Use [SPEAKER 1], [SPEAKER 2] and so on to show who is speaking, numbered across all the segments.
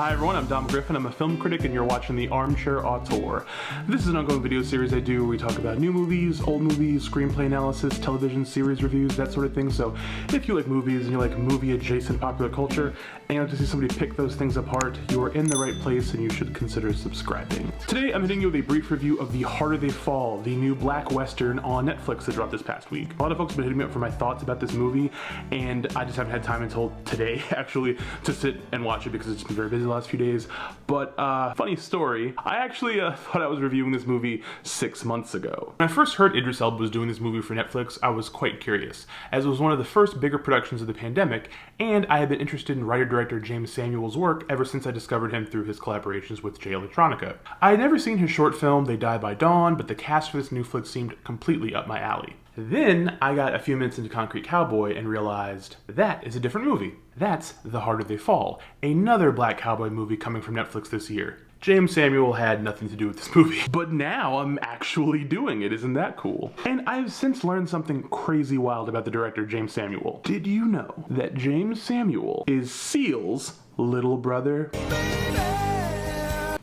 [SPEAKER 1] Hi everyone, I'm Dom Griffin. I'm a film critic and you're watching the Armchair Auteur. This is an ongoing video series I do where we talk about new movies, old movies, screenplay analysis, television series reviews, that sort of thing. So if you like movies and you like movie adjacent popular culture and you like to see somebody pick those things apart, you are in the right place and you should consider subscribing. Today I'm hitting you with a brief review of The Harder They Fall, the new black western on Netflix that dropped this past week. A lot of folks have been hitting me up for my thoughts about this movie and I just haven't had time until today actually to sit and watch it because it's been very busy the last few days. But funny story, I actually thought I was reviewing this movie 6 months ago. When I first heard Idris Elba was doing this movie for Netflix, I was quite curious, as it was one of the first bigger productions of the pandemic, and I had been interested in writer-director Jeymes Samuel's work ever since I discovered him through his collaborations with Jay Electronica. I had never seen his short film, They Die by Dawn, but the cast for this new flick seemed completely up my alley. Then I got a few minutes into Concrete Cowboy and realized that is a different movie. That's The Harder They Fall, another black cowboy movie coming from Netflix this year. Jeymes Samuel had nothing to do with this movie, but now I'm actually doing it. Isn't that cool? And I've since learned something crazy wild about the director, Jeymes Samuel. Did you know that Jeymes Samuel is Seal's little brother?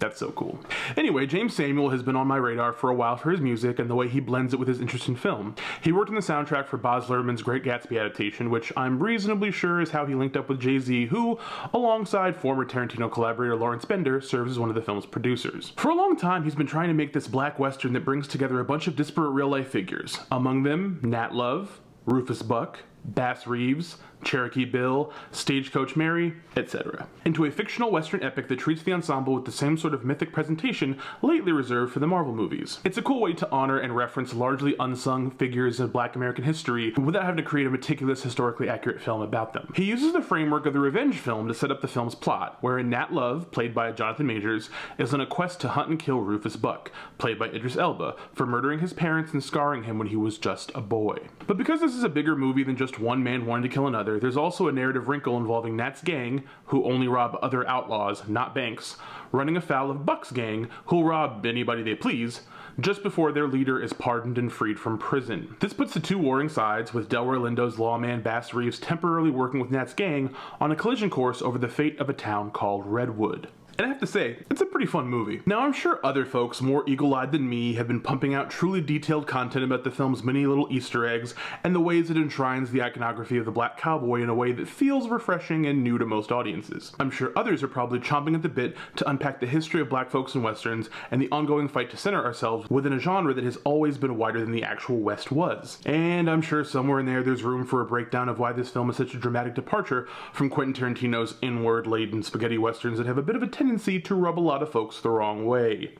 [SPEAKER 1] That's so cool. Anyway, Jeymes Samuel has been on my radar for a while for his music and the way he blends it with his interest in film. He worked on the soundtrack for Baz Luhrmann's Great Gatsby adaptation, which I'm reasonably sure is how he linked up with JayZ, who, alongside former Tarantino collaborator Lawrence Bender, serves as one of the film's producers. For a long time, he's been trying to make this black western that brings together a bunch of disparate real-life figures. Among them, Nat Love, Rufus Buck, Bass Reeves, Cherokee Bill, Stagecoach Mary, etc. into a fictional western epic that treats the ensemble with the same sort of mythic presentation lately reserved for the Marvel movies. It's a cool way to honor and reference largely unsung figures of black American history without having to create a meticulous, historically accurate film about them. He uses the framework of the revenge film to set up the film's plot, wherein Nat Love, played by Jonathan Majors, is on a quest to hunt and kill Rufus Buck, played by Idris Elba, for murdering his parents and scarring him when he was just a boy. But because this is a bigger movie than just one man wanting to kill another, there's also a narrative wrinkle involving Nat's gang, who only rob other outlaws, not banks, running afoul of Buck's gang, who'll rob anybody they please, just before their leader is pardoned and freed from prison. This puts the two warring sides, with Delroy Lindo's lawman Bass Reeves temporarily working with Nat's gang on a collision course over the fate of a town called Redwood. And I have to say, it's a pretty fun movie. Now, I'm sure other folks more eagle-eyed than me have been pumping out truly detailed content about the film's many little Easter eggs and the ways it enshrines the iconography of the black cowboy in a way that feels refreshing and new to most audiences. I'm sure others are probably chomping at the bit to unpack the history of black folks in westerns and the ongoing fight to center ourselves within a genre that has always been wider than the actual West was. And I'm sure somewhere in there's room for a breakdown of why this film is such a dramatic departure from Quentin Tarantino's inward-laden spaghetti westerns that have a bit of a tendency to rub a lot of folks the wrong way.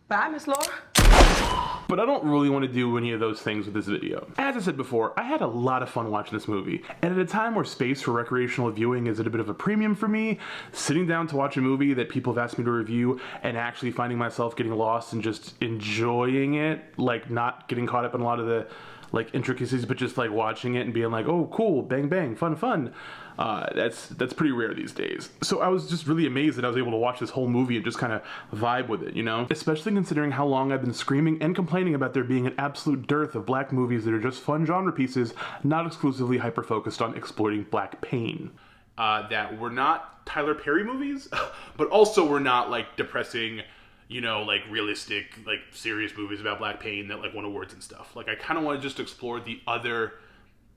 [SPEAKER 2] Bye, Miss Laura.
[SPEAKER 1] But I don't really want to do any of those things with this video. As I said before, I had a lot of fun watching this movie, and at a time where space for recreational viewing is at a bit of a premium for me, sitting down to watch a movie that people have asked me to review and actually finding myself getting lost and just enjoying it, like not getting caught up in a lot of the intricacies, but just like watching it and being like, oh cool, bang bang, fun. That's pretty rare these days. So I was just really amazed that I was able to watch this whole movie and just kind of vibe with it, you know? Especially considering how long I've been screaming and complaining about there being an absolute dearth of black movies that are just fun genre pieces, not exclusively hyper-focused on exploiting black pain. That were not Tyler Perry movies, but also were not like depressing, you know, like realistic, like serious movies about black pain that like won awards and stuff. Like I kind of want to just explore the other,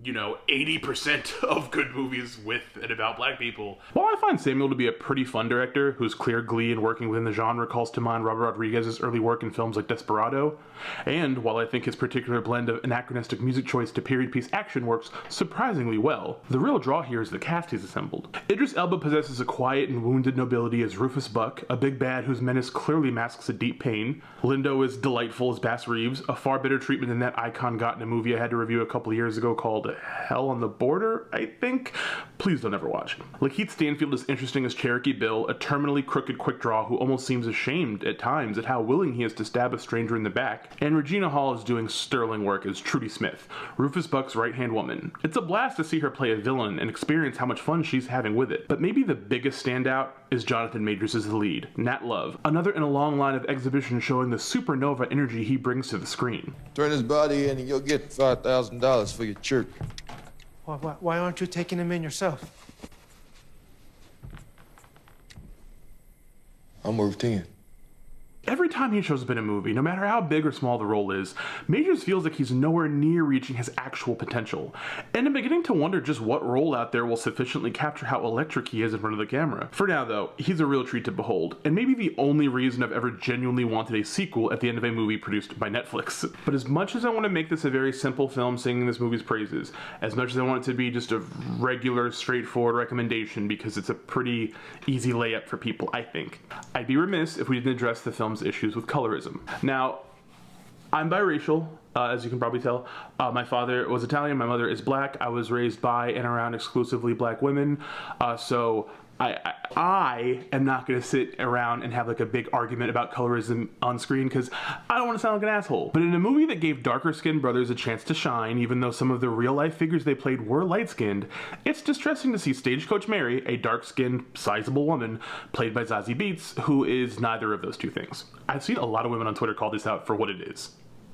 [SPEAKER 1] you know, 80% of good movies with and about black people. While I find Samuel to be a pretty fun director, whose clear glee in working within the genre calls to mind Robert Rodriguez's early work in films like Desperado, and while I think his particular blend of anachronistic music choice to period piece action works surprisingly well, the real draw here is the cast he's assembled. Idris Elba possesses a quiet and wounded nobility as Rufus Buck, a big bad whose menace clearly masks a deep pain. Lindo is delightful as Bass Reeves, a far better treatment than that icon got in a movie I had to review a couple years ago called Hell on the Border, I think? Please don't ever watch it. LaKeith Stanfield is interesting as Cherokee Bill, a terminally crooked quick draw who almost seems ashamed at times at how willing he is to stab a stranger in the back. And Regina Hall is doing sterling work as Trudy Smith, Rufus Buck's right-hand woman. It's a blast to see her play a villain and experience how much fun she's having with it. But maybe the biggest standout is Jonathan Majors as the lead, Nat Love, another in a long line of exhibitions showing the supernova energy he brings to the screen.
[SPEAKER 3] Turn his body in and you'll get $5,000 for your church.
[SPEAKER 4] Why aren't you taking him in yourself?
[SPEAKER 3] I'm worth 10.
[SPEAKER 1] Every time he shows up in a movie, no matter how big or small the role is, Majors feels like he's nowhere near reaching his actual potential. And I'm beginning to wonder just what role out there will sufficiently capture how electric he is in front of the camera. For now though, he's a real treat to behold, and maybe the only reason I've ever genuinely wanted a sequel at the end of a movie produced by Netflix. But as much as I want to make this a very simple film singing this movie's praises, as much as I want it to be just a regular, straightforward recommendation because it's a pretty easy layup for people, I think, I'd be remiss if we didn't address the film's issues with colorism. Now, I'm biracial, as you can probably tell. My father was Italian, my mother is black. I was raised by and around exclusively black women, so I am not going to sit around and have like a big argument about colorism on screen because I don't want to sound like an asshole. But in a movie that gave darker skinned brothers a chance to shine, even though some of the real life figures they played were light skinned, it's distressing to see Stagecoach Mary, a dark skinned, sizable woman, played by Zazie Beetz, who is neither of those two things. I've seen a lot of women on Twitter call this out for what it is.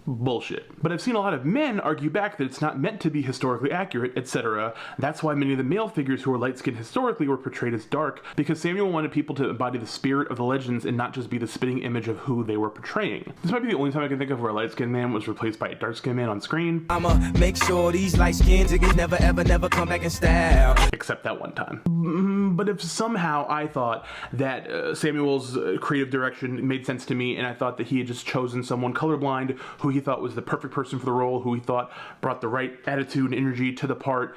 [SPEAKER 1] Bullshit. But I've seen a lot of men argue back that it's not meant to be historically accurate, etc. That's why many of the male figures who were light-skinned historically were portrayed as dark, because Samuel wanted people to embody the spirit of the legends and not just be the spitting image of who they were portraying. This might be the only time I can think of where a light-skinned man was replaced by a dark-skinned man on screen.
[SPEAKER 2] I'ma make sure these light-skinned niggas never come back in style.
[SPEAKER 1] Except that one time. But if somehow I thought that Samuel's creative direction made sense to me, and I thought that he had just chosen someone colorblind who he thought was the perfect person for the role, who he thought brought the right attitude and energy to the part,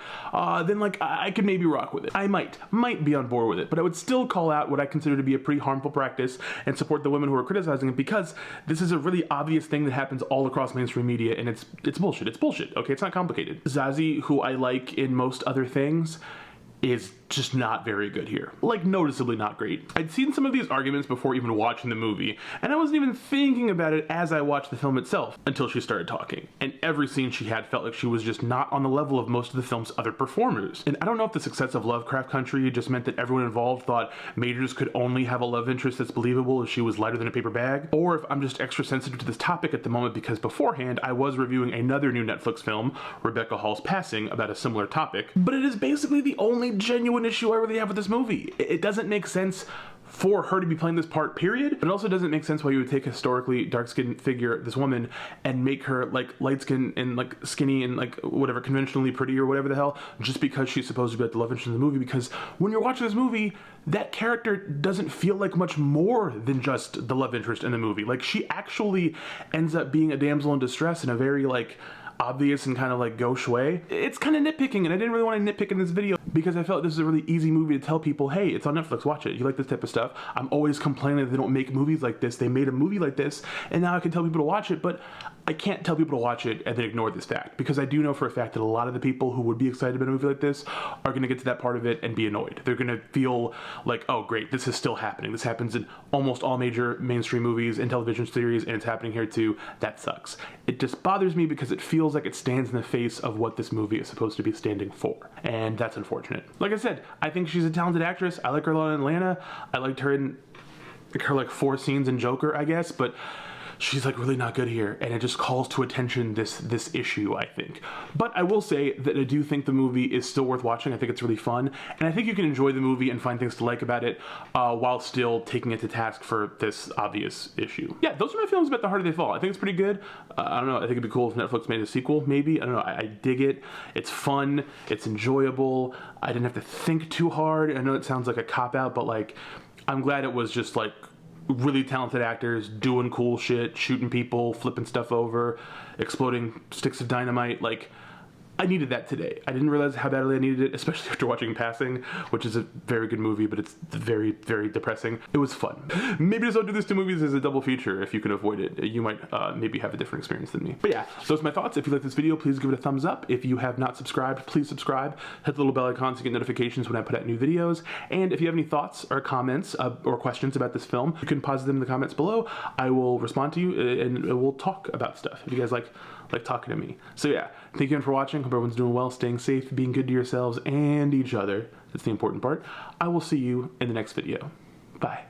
[SPEAKER 1] then like I could maybe rock with it. I might be on board with it, but I would still call out what I consider to be a pretty harmful practice and support the women who are criticizing it, because this is a really obvious thing that happens all across mainstream media, and it's bullshit. It's bullshit, okay? It's not complicated. Zazie, who I like in most other things, is just not very good here. Like, noticeably not great. I'd seen some of these arguments before even watching the movie, and I wasn't even thinking about it as I watched the film itself until she started talking. And every scene she had felt like she was just not on the level of most of the film's other performers. And I don't know if the success of Lovecraft Country just meant that everyone involved thought Majors could only have a love interest that's believable if she was lighter than a paper bag, or if I'm just extra sensitive to this topic at the moment because beforehand I was reviewing another new Netflix film, Rebecca Hall's Passing, about a similar topic. But it is basically the only genuine issue I really have with this movie. It doesn't make sense for her to be playing this part, period. But it also doesn't make sense why you would take a historically dark-skinned figure, this woman, and make her like light-skinned and like skinny and like whatever, conventionally pretty or whatever the hell, just because she's supposed to be like the love interest in the movie. Because when you're watching this movie, that character doesn't feel like much more than just the love interest in the movie. Like, she actually ends up being a damsel in distress in a very like obvious and kind of like gauche way. It's kind of nitpicking, and I didn't really want to nitpick in this video because I felt this is a really easy movie to tell people, hey, it's on Netflix, watch it. You like this type of stuff. I'm always complaining that they don't make movies like this. They made a movie like this, and now I can tell people to watch it, but I can't tell people to watch it and then ignore this fact, because I do know for a fact that a lot of the people who would be excited about a movie like this are going to get to that part of it and be annoyed. They're going to feel like, oh great, this is still happening. This happens in almost all major mainstream movies and television series, and it's happening here too. That sucks. It just bothers me because it feels like it stands in the face of what this movie is supposed to be standing for, and that's unfortunate. Like I said, I think she's a talented actress. I like her a lot in Atlanta. I liked her in her like 4 scenes in Joker, I guess, but she's like really not good here, and it just calls to attention this issue, I think. But I will say that I do think the movie is still worth watching. I think it's really fun, and I think you can enjoy the movie and find things to like about it while still taking it to task for this obvious issue. Yeah, those are my feelings about The Harder They Fall. I think it's pretty good. I don't know, I think it'd be cool if Netflix made a sequel, maybe. I don't know, I dig it. It's fun, it's enjoyable. I didn't have to think too hard. I know it sounds like a cop-out, but like, I'm glad it was just like really talented actors doing cool shit, shooting people, flipping stuff over, exploding sticks of dynamite. Like, I needed that today. I didn't realize how badly I needed it, especially after watching Passing, which is a very good movie, but it's very, very depressing. It was fun. Maybe just don't do this to movies as a double feature if you can avoid it. You might maybe have a different experience than me. But yeah, those are my thoughts. If you like this video, please give it a thumbs up. If you have not subscribed, please subscribe. Hit the little bell icon to get notifications when I put out new videos. And if you have any thoughts or comments or questions about this film, you can posit them in the comments below. I will respond to you and we'll talk about stuff if you guys like talking to me. So yeah, thank you again for watching. Hope everyone's doing well, staying safe, being good to yourselves and each other. That's the important part. I will see you in the next video. Bye.